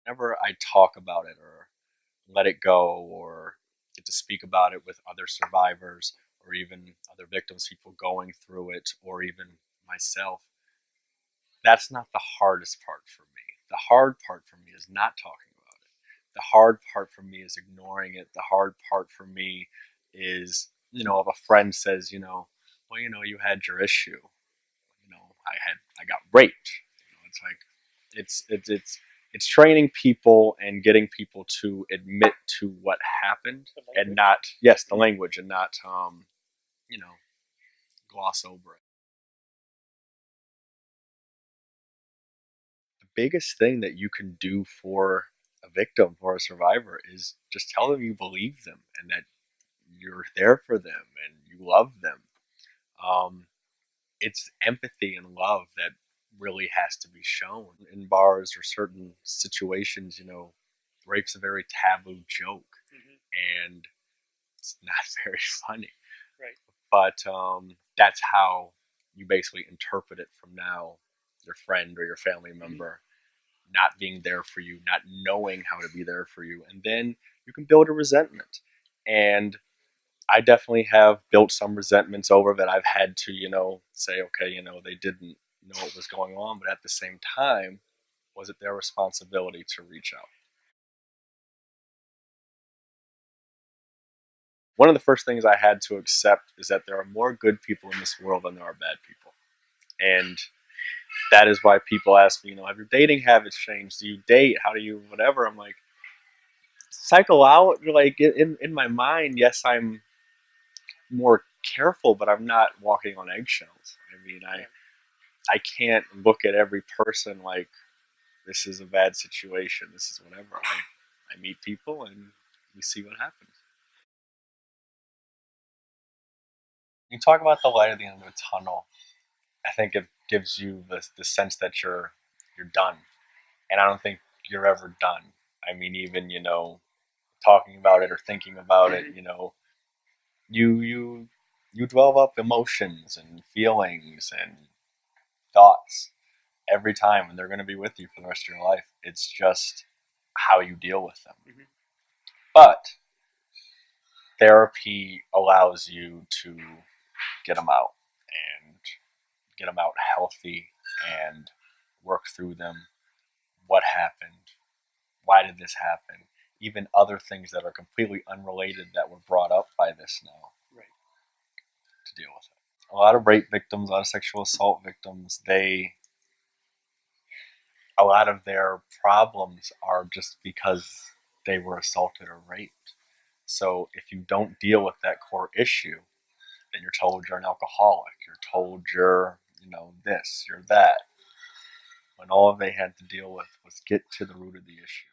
Whenever I talk about it or let it go or get to speak about it with other survivors or even other victims, people going through it, or even myself, that's not the hardest part for me. The hard part for me is not talking about it. The hard part for me is ignoring it. The hard part for me is, if a friend says, well, you had your issue. I got raped. It's like it's training people and getting people to admit to what happened and not, yes, the language, and not you know gloss over it. The biggest thing that you can do for a victim or a survivor is just tell them you believe them and that you're there for them and you love them. Um, it's empathy and love that really has to be shown in bars or certain situations. Rape's a very taboo joke, and it's not very funny. Right. But that's how you basically interpret it from now. Your friend or your family member not being there for you, not knowing how to be there for you, and then you can build a resentment. And I definitely have built some resentments over that. I've had to, say, okay, they didn't know what was going on, but at the same time, was it their responsibility to reach out? One of the first things I had to accept is that there are more good people in this world than there are bad people. And that is why people ask me, have your dating habits changed? Do you date? How do you, whatever? I'm like, cycle out. Like, in my mind, yes, I'm more careful, but I'm not walking on eggshells. I mean, I can't look at every person like this is a bad situation. This is whatever. I meet people and we see what happens. You talk about the light at the end of the tunnel. I think it gives you the sense that you're done, and I don't think you're ever done. I mean, even talking about it or thinking about it, you dwell up emotions and feelings and thoughts every time, and they're going to be with you for the rest of your life. It's just how you deal with them. But therapy allows you to get them out and get them out healthy and work through them. What happened? Why did this happen? Even other things that are completely unrelated that were brought up by this now. Right. To deal with it. A lot of rape victims, a lot of sexual assault victims, a lot of their problems are just because they were assaulted or raped. So if you don't deal with that core issue, then you're told you're an alcoholic. You're told you're, this, you're that. When all they had to deal with was get to the root of the issue.